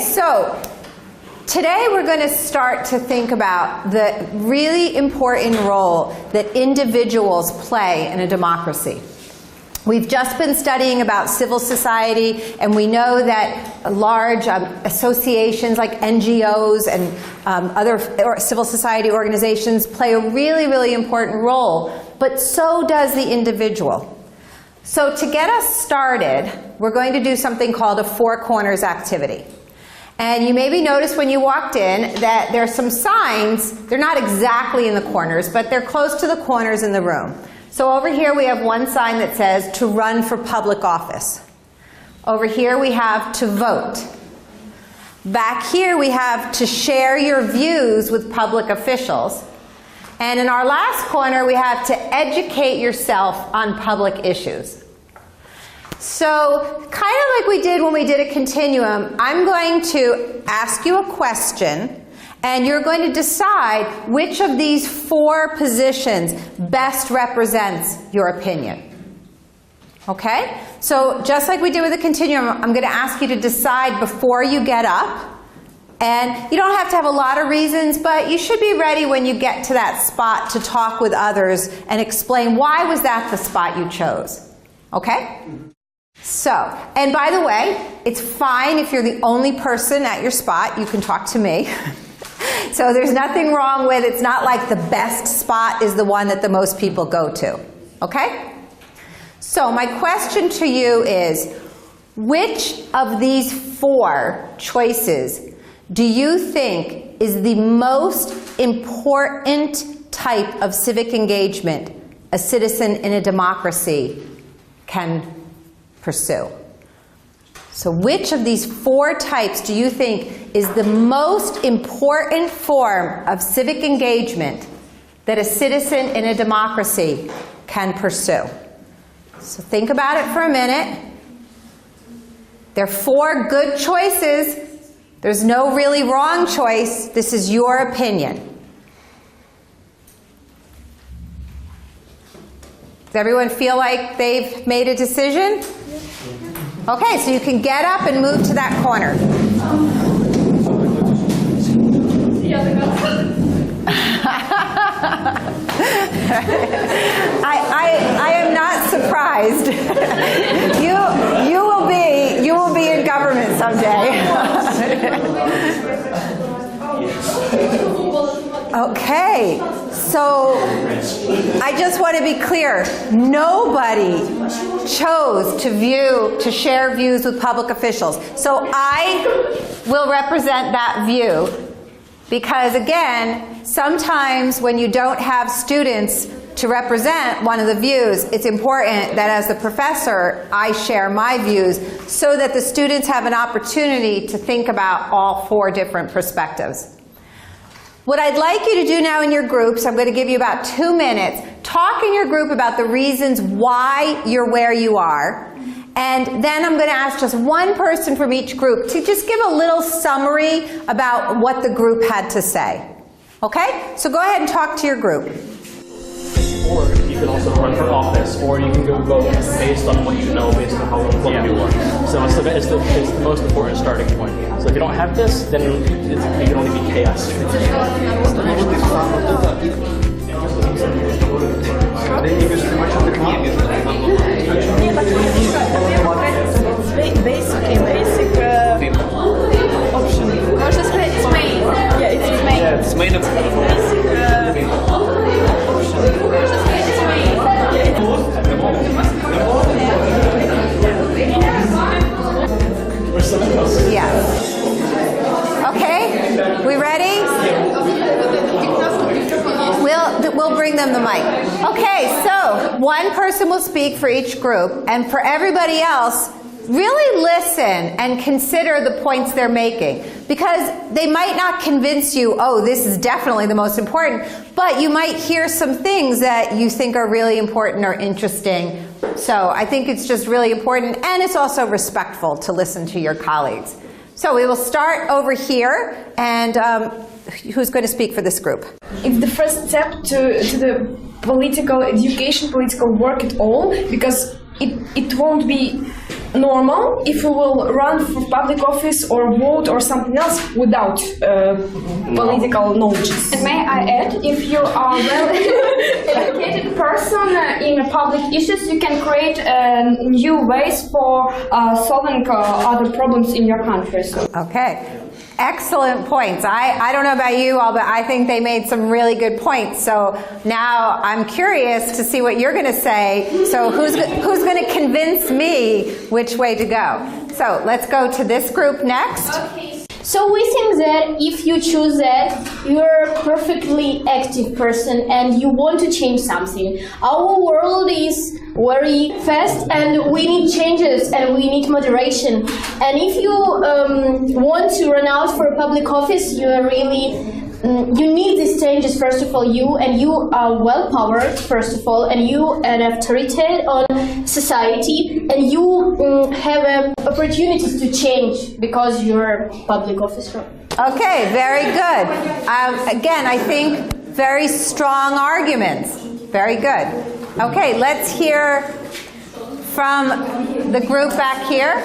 so today we're going to start to think about the really important role that individuals play in a democracy. We've just been studying about civil society, and we know that large associations like NGOs and other civil society organizations play a really, really important role, but so does the individual. So to get us started, we're going to do something called a Four Corners activity. And you maybe noticed when you walked in that there's some signs. They're not exactly in the corners, but they're close to the corners in the room. So over here we have one sign that says to run for public office. Over here we have to vote. Back here we have to share your views with public officials. And in our last corner we have to educate yourself on public issues. So kind of like we did when we did a continuum, I'm going to ask you a question, and you're going to decide which of these four positions best represents your opinion. Okay? So just like we did with the continuum, I'm going to ask you to decide before you get up. And you don't have to have a lot of reasons, but you should be ready when you get to that spot to talk with others and explain why was that the spot you chose. Okay? So, and by the way, it's fine if you're the only person at your spot. You can talk to me. So there's nothing wrong with, it's not like the best spot is the one that the most people go to. Okay? So my question to you is, which of these four choices do you think is the most important type of civic engagement a citizen in a democracy can pursue? So which of these four types do you think is the most important form of civic engagement that a citizen in a democracy can pursue? So think about it for a minute. There are four good choices. There's no really wrong choice. This is your opinion. Does everyone feel like they've made a decision? Okay, so you can get up and move to that corner. I am not surprised. You will be in government someday. Okay, so I just want to be clear. Nobody chose to share views with public officials. So I will represent that view because, again, sometimes when you don't have students to represent one of the views, it's important that as the professor, I share my views so that the students have an opportunity to think about all four different perspectives. What I'd like you to do now in your groups, I'm going to give you about 2 minutes, talk in your group about the reasons why you're where you are, and then I'm going to ask just one person from each group to just give a little summary about what the group had to say. Okay? So go ahead and talk to your group. Or you can also run for office, or you can go vote based on what you know, based on how informed you are. So it's the most important starting point. So if you don't have this, then it can only be chaos. Basic option. It's main. Yeah, it's main. Yeah, it's main Yes. Okay, we ready? We'll bring them the mic. Okay, so one person will speak for each group, and for everybody else, really listen and consider the points they're making, because they might not convince you, oh, this is definitely the most important, but you might hear some things that you think are really important or interesting. So I think it's just really important, and it's also respectful to listen to your colleagues. So we will start over here, and who's going to speak for this group? It's the first step to the political education, political work at all, because it won't be normal if you will run for public office or vote or something else without political knowledge. And may I add, if you are a well-educated person in public issues, you can create new ways for solving other problems in your country. So. Okay. Excellent points. I don't know about you all, but I think they made some really good points. So now I'm curious to see what you're going to say. So who's going to convince me which way to go? So let's go to this group next. Okay. So we think that if you choose that, you're a perfectly active person and you want to change something. Our world is very fast and we need changes and we need moderation. And if you want to run out for a public office, you are really you need these changes. First of all, you are well powered, first of all, and you an authority on society, and you have opportunities to change because you're a public officer. Okay, very good. Again, I think very strong arguments. Very good. Okay, let's hear from the group back here.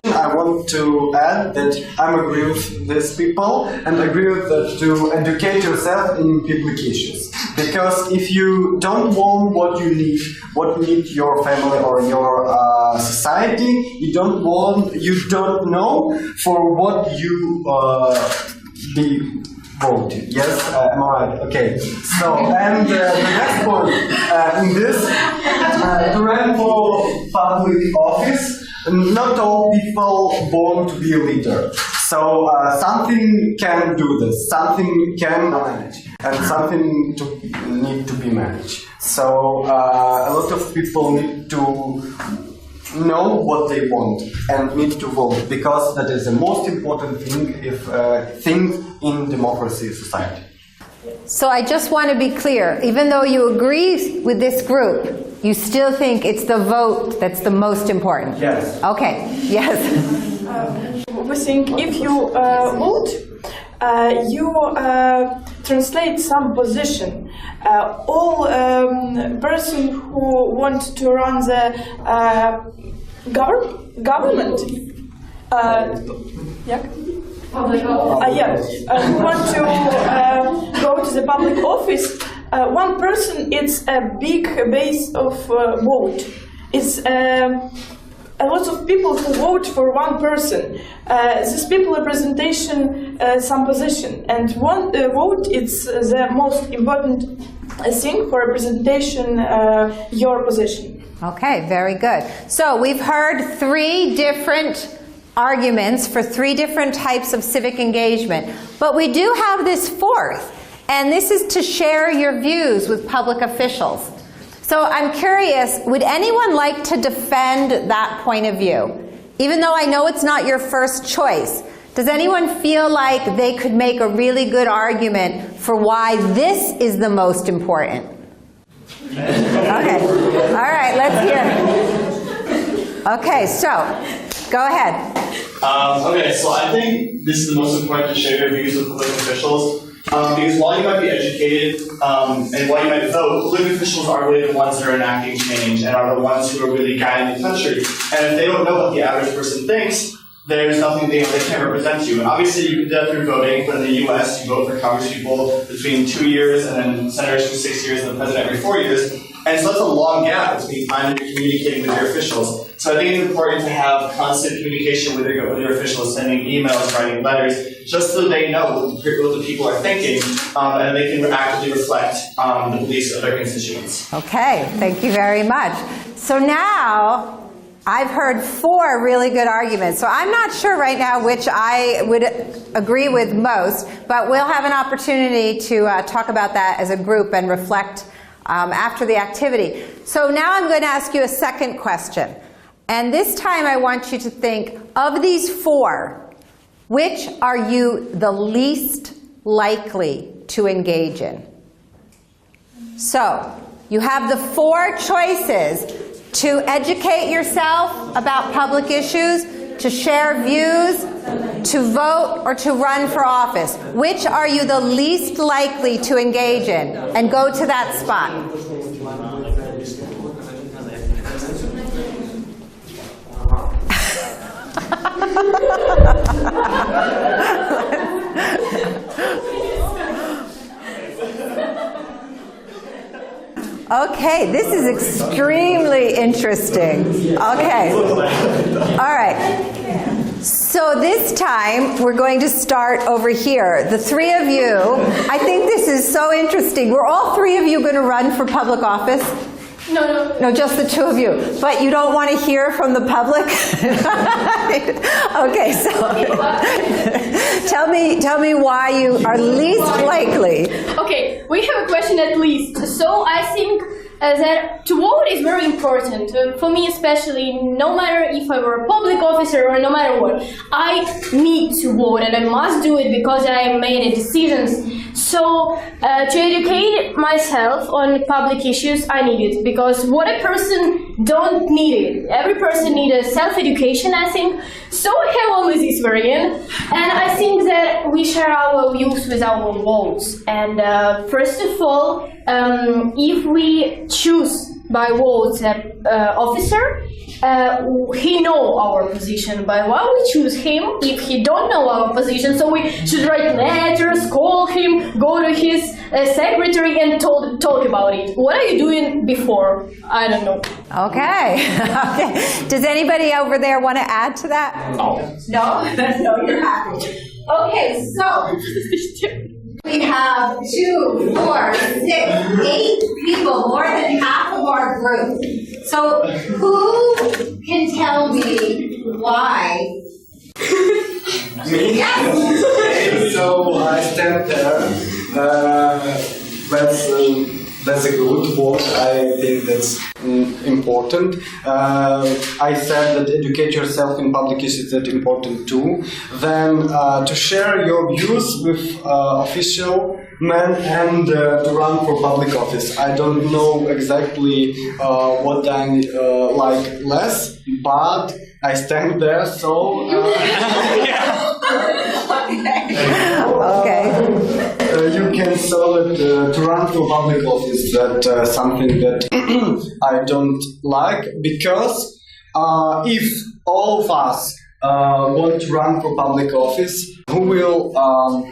I want to add that I agree with these people and agree with that to educate yourself in public issues. Because if you don't want what need your family or your society, you don't know for what you be voted. Yes, am I right? Okay. So, and the next point in this, to run for public office, not all people born to be a leader. So something can do this, something can manage, and something need to be managed. So a lot of people need to know what they want and need to vote, because that is the most important thing in democracy society. So I just want to be clear, even though you agree with this group, you still think it's the vote that's the most important? Yes. Okay, yes. We think if you vote, you translate some position. All person who want to run the government, who want to go to the public office, one person, it's a big base of vote. It's a lot of people who vote for one person. These people representation some position, and one vote is the most important thing for representation your position. Okay, very good. So we've heard 3 different arguments for 3 different types of civic engagement, but we do have this 4th, and this is to share your views with public officials. So I'm curious, would anyone like to defend that point of view? Even though I know it's not your first choice, does anyone feel like they could make a really good argument for why this is the most important? Okay, all right, let's hear. Okay, so go ahead. Okay, so I think this is the most important to share your views with public officials. Because while you might be educated and while you might vote, public officials are really the ones that are enacting change and are the ones who are really guiding the country. And if they don't know what the average person thinks, there's nothing they can't represent you. And obviously you can do that through voting, but in the US you vote for congresspeople between 2 years and then senators for 6 years and the president every 4 years. And so that's a long gap between time that you're communicating with your officials. So I think it's important to have constant communication with your officials, sending emails, writing letters, just so they know what the people are thinking, and they can actively reflect the beliefs of their constituents. Okay, thank you very much. So now I've heard 4 really good arguments. So I'm not sure right now which I would agree with most, but we'll have an opportunity to talk about that as a group and reflect after the activity. So now I'm going to ask you a second question. And this time I want you to think, of these 4, which are you the least likely to engage in? So you have the 4 choices: to educate yourself about public issues, to share views, to vote, or to run for office. Which are you the least likely to engage in? And go to that spot. Okay, this is extremely interesting. Okay. All right. So this time, we're going to start over here. The three of you, I think this is so interesting. Were all three of you going to run for public office? No. No, just the two of you. But you don't want to hear from the public? Okay, so tell me why you are least likely. Okay, we have a question at least. So I think that to vote is very important. For me especially, no matter if I were a public officer or no matter what, I need to vote and I must do it because I made decisions. So to educate myself on public issues, I need it because what a person don't need it. Every person needs a self-education, I think. So we have only this variant, and I think that we share our views with our votes. And first of all, if we choose by votes an officer, he know our position. But why we choose him if he don't know our position? So we should write letters, call him, go to his secretary and talk about it. What are you doing before? I don't know. Okay. Okay. Does anybody over there want to add to that? No? No, you're happy. Okay, so we have 2, 4, 6, 8 people, more than half of our group. So who can tell me why? Me? Yes. So I stand there. That's a good vote. I think that's important. I said that educate yourself in public issues is important too. Then to share your views with official men and to run for public office. I don't know exactly what I like less, but I stand there, so... Okay. You can solve it to run for public office. That's something that I don't like, because if all of us want to run for public office, who will...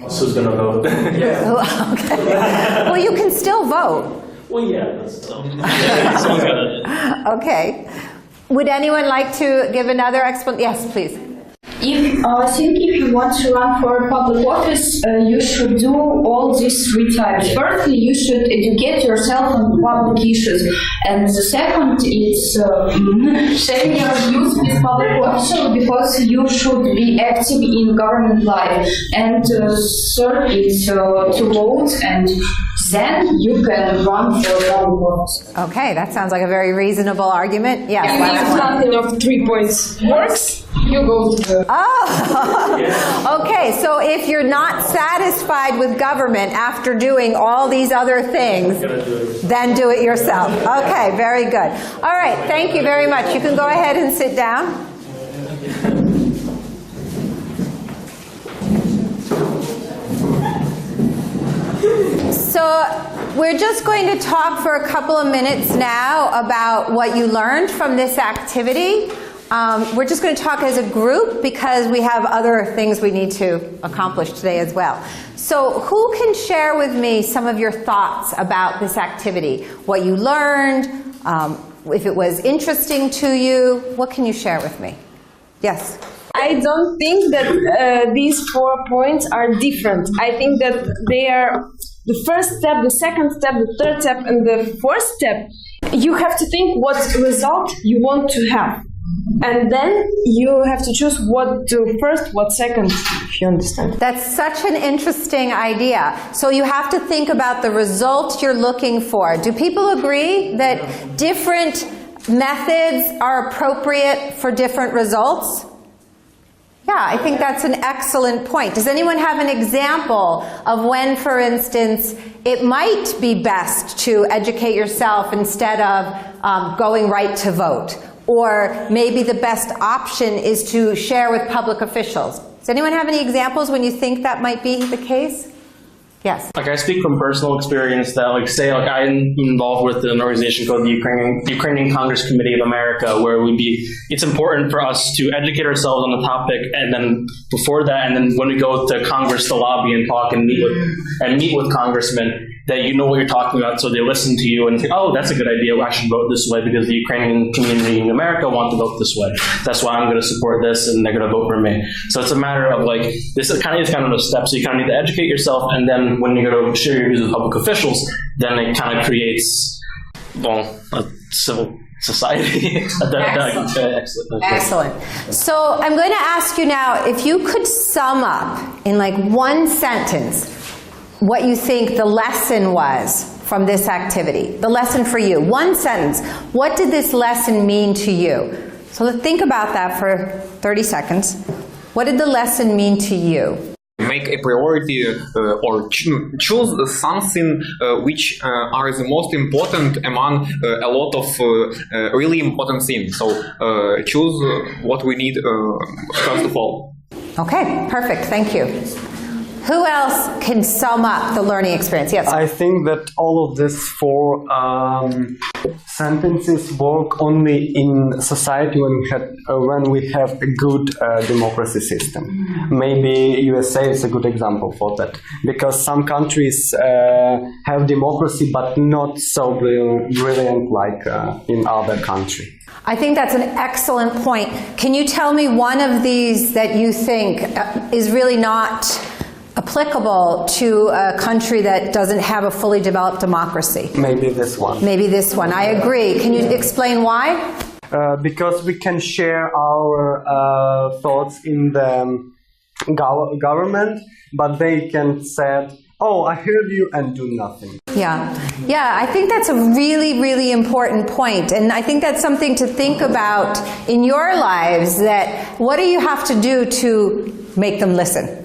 Who's gonna vote? Okay. Well, you can still vote. Well, yeah, that's someone's gonna. Okay. Would anyone like to give another explanation? Yes, please. I think if you want to run for public office, you should do all these 3 types. Firstly, you should educate yourself on public issues, and the second is sharing your views with public officials, because you should be active in government life. And third is to vote, and then you can run for public office. Okay, that sounds like a very reasonable argument. Yes. If last one. nothing of 3 points works, you go to the... Oh, okay. So if you're not satisfied with government after doing all these other things, then do it yourself. Okay, very good. All right, thank you very much. You can go ahead and sit down. So we're just going to talk for a couple of minutes now about what you learned from this activity. We're just going to talk as a group because we have other things we need to accomplish today as well. So who can share with me some of your thoughts about this activity? What you learned, if it was interesting to you, what can you share with me? Yes? I don't think that these 4 points are different. I think that they are the first step, the second step, the third step, and the fourth step. You have to think what result you want to have. And then you have to choose what to first, what second, if you understand. That's such an interesting idea. So you have to think about the result you're looking for. Do people agree that different methods are appropriate for different results? Yeah, I think that's an excellent point. Does anyone have an example of when, for instance, it might be best to educate yourself instead of going right to vote? Or maybe the best option is to share with public officials. Does anyone have any examples when you think that might be the case? Yes. Like I speak from personal experience that like say like I'm involved with an organization called the Ukrainian Congress Committee of America, where it's important for us to educate ourselves on the topic, and then before that, and then when we go to Congress to lobby and talk and meet with congressmen, that you know what you're talking about, so they listen to you and think, oh, that's a good idea, I should vote this way because the Ukrainian community in America want to vote this way. That's why I'm going to support this and they're going to vote for me. So it's a matter of like, this is kind of a step. So you kind of need to educate yourself, and then when you're going to share your views with public officials, then it kind of creates, well, a civil society. Excellent. So I'm going to ask you now, if you could sum up in like one sentence what you think the lesson was from this activity. The lesson for you. One sentence. What did this lesson mean to you? So let's think about that for 30 seconds. What did the lesson mean to you? Make a priority or choose something which are the most important among a lot of really important things. So choose what we need first of all. Okay, perfect. Thank you. Who else can sum up the learning experience? Yes. I think that all of these four sentences work only in society when we have a good democracy system. Maybe USA is a good example for that, because some countries have democracy but not so brilliant like in other countries. I think that's an excellent point. Can you tell me one of these that you think is really not applicable to a country that doesn't have a fully developed democracy? Maybe this one. Maybe this one. I agree. Can you explain why? Because we can share our thoughts in the government, but they can say, oh, I heard you, and do nothing. Yeah, I think that's a really, really important point. And I think that's something to think about in your lives, that what do you have to do to make them listen?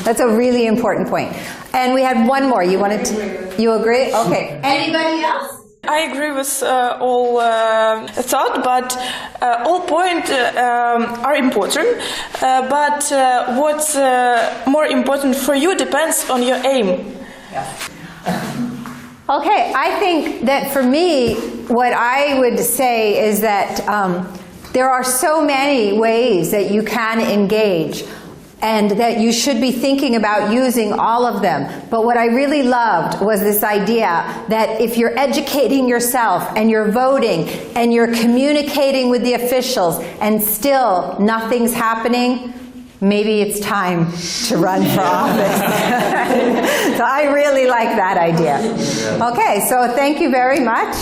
That's a really important point. And we had one more. You wanted to, you agree? Okay. Anybody else? I agree with all thought, but all points are important. But what's more important for you depends on your aim. Okay, I think that for me, what I would say is that there are so many ways that you can engage, and that you should be thinking about using all of them. But what I really loved was this idea that if you're educating yourself and you're voting and you're communicating with the officials and still nothing's happening, maybe it's time to run for office. So I really like that idea. Okay, so thank you very much.